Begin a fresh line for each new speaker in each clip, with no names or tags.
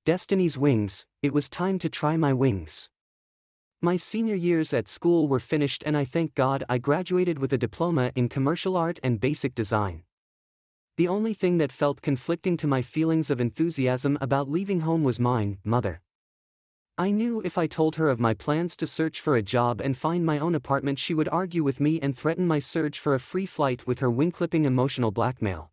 Destiny's wings, it was time to try my wings. My senior years at school were finished and I thank God I graduated with a diploma in commercial art and basic design. The only thing that felt conflicting to my feelings of enthusiasm about leaving home was mine, mother. I knew if I told her of my plans to search for a job and find my own apartment she would argue with me and threaten my search for a free flight with her wing-clipping emotional blackmail.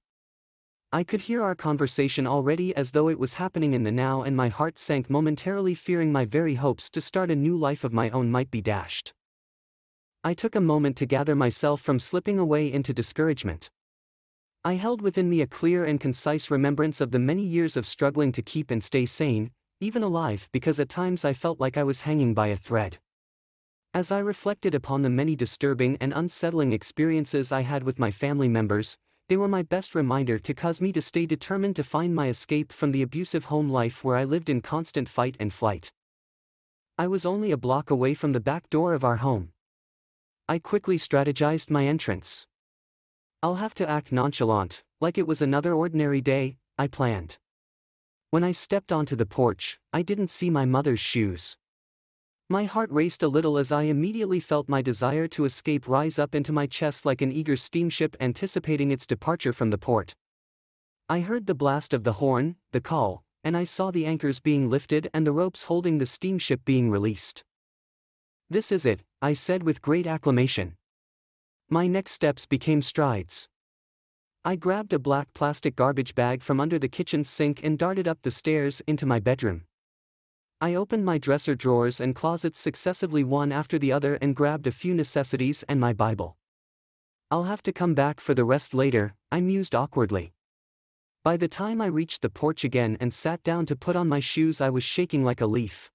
I could hear our conversation already as though it was happening in the now and my heart sank momentarily fearing my very hopes to start a new life of my own might be dashed. I took a moment to gather myself from slipping away into discouragement. I held within me a clear and concise remembrance of the many years of struggling to keep and stay sane, even alive because at times I felt like I was hanging by a thread. As I reflected upon the many disturbing and unsettling experiences I had with my family members, they were my best reminder to cause me to stay determined to find my escape from the abusive home life where I lived in constant fight and flight. I was only a block away from the back door of our home. I quickly strategized my entrance. I'll have to act nonchalant, like it was another ordinary day, I planned. When I stepped onto the porch, I didn't see my mother's shoes. My heart raced a little as I immediately felt my desire to escape rise up into my chest like an eager steamship anticipating its departure from the port. I heard the blast of the horn, the call, and I saw the anchors being lifted and the ropes holding the steamship being released. This is it, I said with great acclamation. My next steps became strides. I grabbed a black plastic garbage bag from under the kitchen sink and darted up the stairs into my bedroom. I opened my dresser drawers and closets successively one after the other and grabbed a few necessities and my Bible. I'll have to come back for the rest later, I mused awkwardly. By the time I reached the porch again and sat down to put on my shoes I was shaking like a leaf.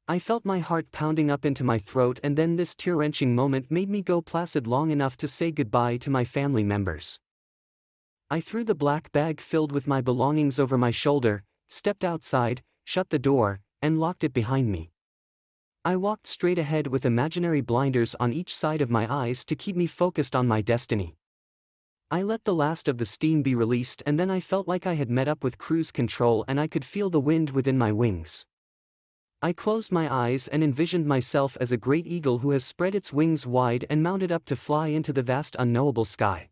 I felt my heart pounding up into my throat and then this tear-wrenching moment made me go placid long enough to say goodbye to my family members. I threw the black bag filled with my belongings over my shoulder, stepped outside, shut the door, and locked it behind me. I walked straight ahead with imaginary blinders on each side of my eyes to keep me focused on my destiny. I let the last of the steam be released and then I felt like I had met up with cruise control and I could feel the wind within my wings. I closed my eyes and envisioned myself as a great eagle who has spread its wings wide and mounted up to fly into the vast unknowable sky.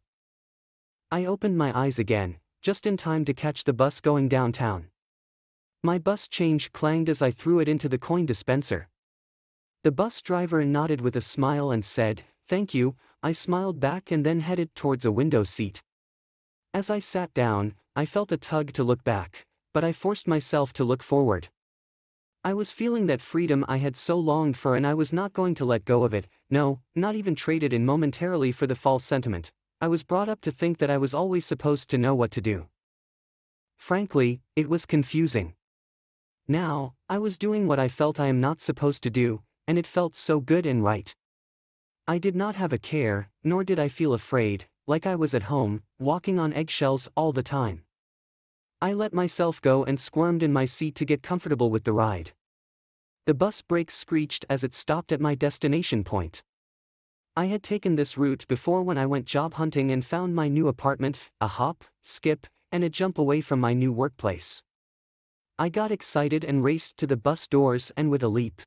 I opened my eyes again, just in time to catch the bus going downtown. My bus change clanged as I threw it into the coin dispenser. The bus driver nodded with a smile and said, "Thank you." I smiled back and then headed towards a window seat. As I sat down, I felt a tug to look back, but I forced myself to look forward. I was feeling that freedom I had so longed for and I was not going to let go of it, no, not even trade it in momentarily for the false sentiment. I was brought up to think that I was always supposed to know what to do. Frankly, it was confusing. Now, I was doing what I felt I am not supposed to do, and it felt so good and right. I did not have a care, nor did I feel afraid, like I was at home, walking on eggshells all the time. I let myself go and squirmed in my seat to get comfortable with the ride. The bus brakes screeched as it stopped at my destination point. I had taken this route before when I went job hunting and found my new apartment, a hop, skip, and a jump away from my new workplace. I got excited and raced to the bus doors and with a leap,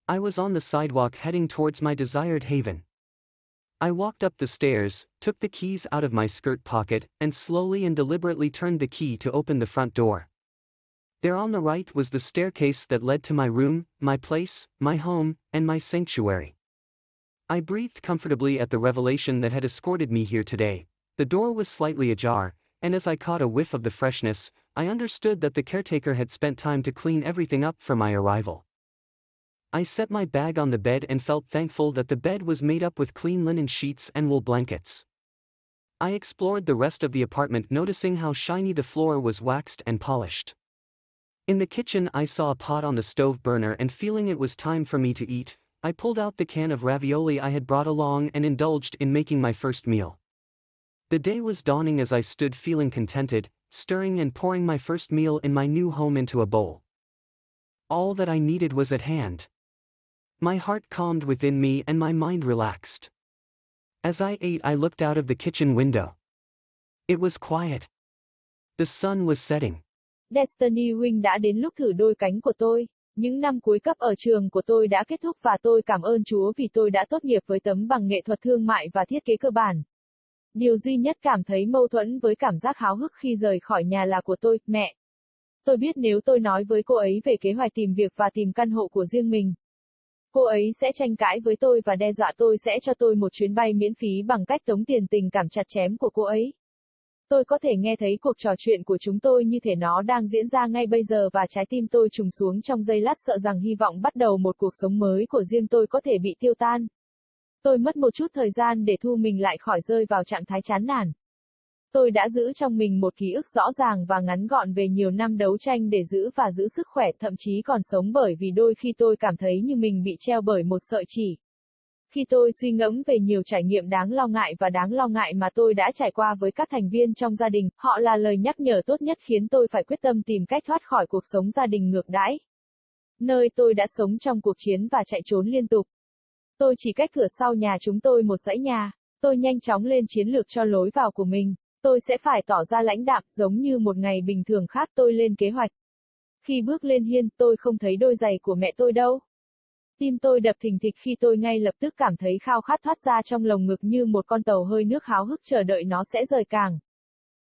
I was on the sidewalk heading towards my desired haven. I walked up the stairs, took the keys out of my skirt pocket, and slowly and deliberately turned the key to open the front door. There on the right was the staircase that led to my room, my place, my home, and my sanctuary. I breathed comfortably at the revelation that had escorted me here today. The door was slightly ajar, and as I caught a whiff of the freshness, I understood that the caretaker had spent time to clean everything up for my arrival. I set my bag on the bed and felt thankful that the bed was made up with clean linen sheets and wool blankets. I explored the rest of the apartment, noticing how shiny the floor was waxed and polished. In the kitchen I saw a pot on the stove burner and feeling it was time for me to eat, I pulled out the can of ravioli I had brought along and indulged in making my first meal. The day was dawning as I stood feeling contented, stirring and pouring my first meal in my new home into a bowl. All that I needed was at hand. My heart calmed within me and my mind relaxed. As I ate I looked out of the kitchen window. It was quiet. The sun was setting.
Destiny huynh đã đến lúc thử đôi cánh của tôi. Những năm cuối cấp ở trường của tôi đã kết thúc và tôi cảm ơn Chúa vì tôi đã tốt nghiệp với tấm bằng nghệ thuật thương mại và thiết kế cơ bản. Điều duy nhất cảm thấy mâu thuẫn với cảm giác háo hức khi rời khỏi nhà là của tôi, mẹ. Tôi biết nếu tôi nói với cô ấy về kế hoạch tìm việc và tìm căn hộ của riêng mình, cô ấy sẽ tranh cãi với tôi và đe dọa tôi sẽ cho tôi một chuyến bay miễn phí bằng cách tống tiền tình cảm chặt chém của cô ấy. Tôi có thể nghe thấy cuộc trò chuyện của chúng tôi như thể nó đang diễn ra ngay bây giờ và trái tim tôi trùng xuống trong giây lát sợ rằng hy vọng bắt đầu một cuộc sống mới của riêng tôi có thể bị tiêu tan. Tôi mất một chút thời gian để thu mình lại khỏi rơi vào trạng thái chán nản. Tôi đã giữ trong mình một ký ức rõ ràng và ngắn gọn về nhiều năm đấu tranh để giữ và giữ sức khỏe, thậm chí còn sống bởi vì đôi khi tôi cảm thấy như mình bị treo bởi một sợi chỉ. Khi tôi suy ngẫm về nhiều trải nghiệm đáng lo ngại mà tôi đã trải qua với các thành viên trong gia đình, họ là lời nhắc nhở tốt nhất khiến tôi phải quyết tâm tìm cách thoát khỏi cuộc sống gia đình ngược đãi. Nơi tôi đã sống trong cuộc chiến và chạy trốn liên tục. Tôi chỉ cách cửa sau nhà chúng tôi một dãy nhà. Tôi nhanh chóng lên chiến lược cho lối vào của mình. Tôi sẽ phải tỏ ra lãnh đạm, giống như một ngày bình thường khác tôi lên kế hoạch. Khi bước lên hiên, tôi không thấy đôi giày của mẹ tôi đâu. Tim tôi đập thình thịch khi tôi ngay lập tức cảm thấy khao khát thoát ra trong lồng ngực như một con tàu hơi nước háo hức chờ đợi nó sẽ rời cảng.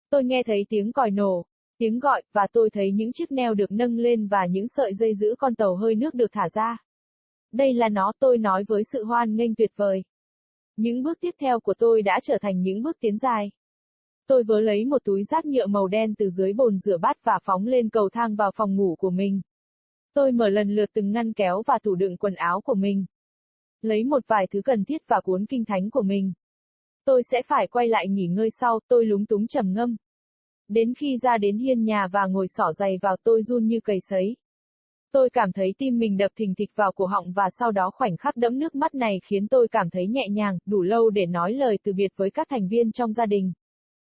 Tôi nghe thấy tiếng còi nổ, tiếng gọi, và tôi thấy những chiếc neo được nâng lên và những sợi dây giữ con tàu hơi nước được thả ra. Đây là nó, tôi nói với sự hoan nghênh tuyệt vời. Những bước tiếp theo của tôi đã trở thành những bước tiến dài. Tôi vớ lấy một túi rác nhựa màu đen từ dưới bồn rửa bát và phóng lên cầu thang vào phòng ngủ của mình. Tôi mở lần lượt từng ngăn kéo và tủ đựng quần áo của mình. Lấy một vài thứ cần thiết và cuốn kinh thánh của mình. Tôi sẽ phải quay lại nghỉ ngơi sau, tôi lúng túng trầm ngâm. Đến khi ra đến hiên nhà và ngồi xỏ giày vào, tôi run như cầy sấy. Tôi cảm thấy tim mình đập thình thịch vào cổ họng và sau đó khoảnh khắc đẫm nước mắt này khiến tôi cảm thấy nhẹ nhàng, đủ lâu để nói lời từ biệt với các thành viên trong gia đình.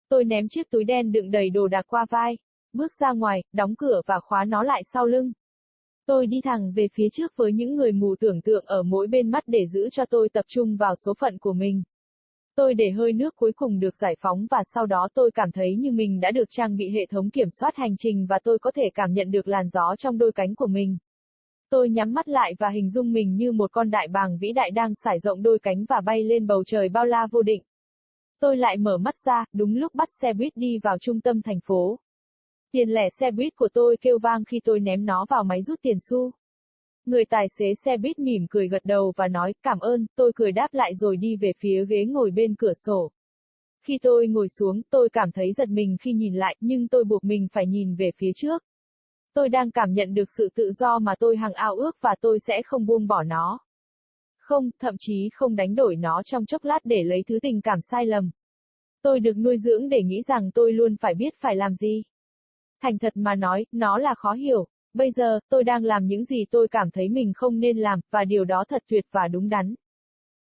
Tôi ném chiếc túi đen đựng đầy đồ đạc qua vai, bước ra ngoài, đóng cửa và khóa nó lại sau lưng. Tôi đi thẳng về phía trước với những người mù tưởng tượng ở mỗi bên mắt để giữ cho tôi tập trung vào số phận của mình. Tôi để hơi nước cuối cùng được giải phóng và sau đó tôi cảm thấy như mình đã được trang bị hệ thống kiểm soát hành trình và tôi có thể cảm nhận được làn gió trong đôi cánh của mình. Tôi nhắm mắt lại và hình dung mình như một con đại bàng vĩ đại đang sải rộng đôi cánh và bay lên bầu trời bao la vô định. Tôi lại mở mắt ra, đúng lúc bắt xe buýt đi vào trung tâm thành phố. Tiền lẻ xe buýt của tôi kêu vang khi tôi ném nó vào máy rút tiền xu. Người tài xế xe buýt mỉm cười gật đầu và nói, cảm ơn, tôi cười đáp lại rồi đi về phía ghế ngồi bên cửa sổ. Khi tôi ngồi xuống, tôi cảm thấy giật mình khi nhìn lại, nhưng tôi buộc mình phải nhìn về phía trước. Tôi đang cảm nhận được sự tự do mà tôi hằng ao ước và tôi sẽ không buông bỏ nó. Không, thậm chí không đánh đổi nó trong chốc lát để lấy thứ tình cảm sai lầm. Tôi được nuôi dưỡng để nghĩ rằng tôi luôn phải biết phải làm gì. Thành thật mà nói, nó là khó hiểu. Bây giờ, tôi đang làm những gì tôi cảm thấy mình không nên làm, và điều đó thật tuyệt và đúng đắn.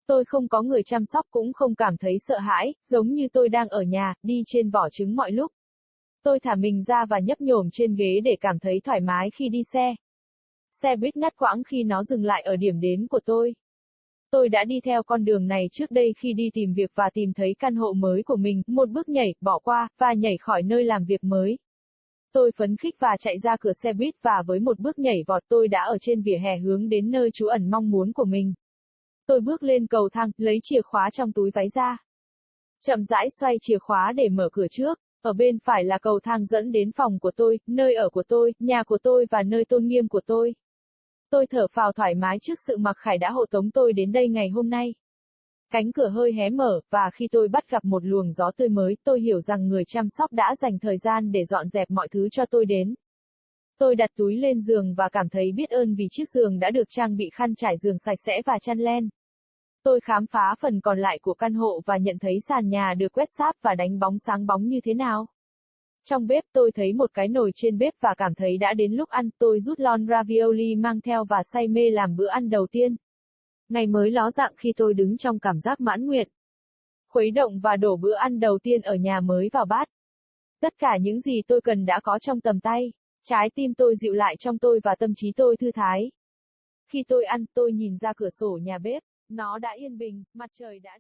Tôi không có người chăm sóc cũng không cảm thấy sợ hãi, giống như tôi đang ở nhà, đi trên vỏ trứng mọi lúc. Tôi thả mình ra và nhấp nhổm trên ghế để cảm thấy thoải mái khi đi xe. Xe buýt ngắt quãng khi nó dừng lại ở điểm đến của tôi. Tôi đã đi theo con đường này trước đây khi đi tìm việc và tìm thấy căn hộ mới của mình, một bước nhảy, bỏ qua, và nhảy khỏi nơi làm việc mới. Tôi phấn khích và chạy ra cửa xe buýt và với một bước nhảy vọt tôi đã ở trên vỉa hè hướng đến nơi trú ẩn mong muốn của mình. Tôi bước lên cầu thang, lấy chìa khóa trong túi váy ra. Chậm rãi xoay chìa khóa để mở cửa trước. Ở bên phải là cầu thang dẫn đến phòng của tôi, nơi ở của tôi, nhà của tôi và nơi tôn nghiêm của tôi. Tôi thở phào thoải mái trước sự mặc khải đã hộ tống tôi đến đây ngày hôm nay. Cánh cửa hơi hé mở, và khi tôi bắt gặp một luồng gió tươi mới, tôi hiểu rằng người chăm sóc đã dành thời gian để dọn dẹp mọi thứ cho tôi đến. Tôi đặt túi lên giường và cảm thấy biết ơn vì chiếc giường đã được trang bị khăn trải giường sạch sẽ và chăn len. Tôi khám phá phần còn lại của căn hộ và nhận thấy sàn nhà được quét sáp và đánh bóng sáng bóng như thế nào. Trong bếp tôi thấy một cái nồi trên bếp và cảm thấy đã đến lúc ăn. Tôi rút lon ravioli mang theo và say mê làm bữa ăn đầu tiên. Ngày mới ló dạng khi tôi đứng trong cảm giác mãn nguyện. Khuấy động và đổ bữa ăn đầu tiên ở nhà mới vào bát. Tất cả những gì tôi cần đã có trong tầm tay. Trái tim tôi dịu lại trong tôi và tâm trí tôi thư thái. Khi tôi ăn, tôi nhìn ra cửa sổ nhà bếp. Nó đã yên bình, mặt trời đã